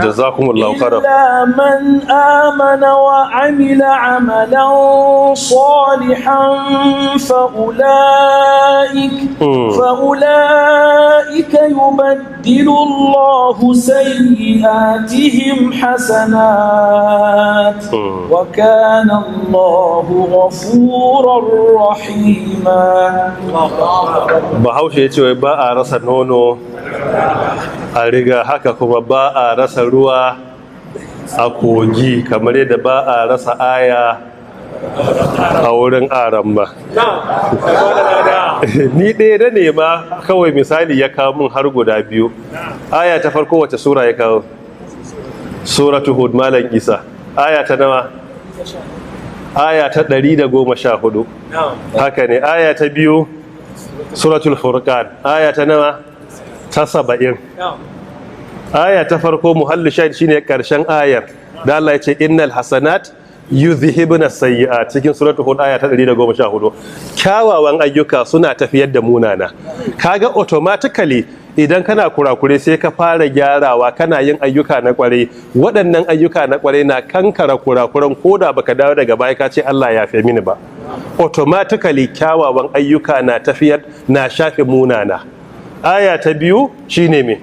jazakumullahu khairan. إلا من آمن وعمل عملا صالحا فأولئك يبدل الله سيئاتهم حسنات وكان الله غفورا رحيما. Bahaushe ya ce wai ba a rasa nono a riga, haka kuma ba a rasa ruwa a kogi, kamar yadda ba a rasa aya a wurin aran ba. Ni ɗaya da ne ma kawai misali ya kawo min har guda biyu. Aya ta farko wace sura ya kawo? Suratu Hud, Malam Isa. Aya ta nawa? Aya ta 114. Haka ne. Aya ta biyu Suratul Furqan. Aya ta nawa? Ta 70. Aya ta farko muhallu shahid shine karshen ayar da Allah ya ce innal hasanat yuzhibuna sayyi'at cikin suratul hud aya ta 114. Kyawawan ayyuka suna tafiyar da munana. Kaga automatically idan kana kurakure sai ka fara gyarawa, kana yin ayyuka na kware, waɗannan ayyuka na kware na kankara kurakuran koda baka dawo daga baya ka ce Allah ya yafe mini ba. Automatically kyawawan ayyuka na tafiyar na shafe munana. Aya ta biyu shine me?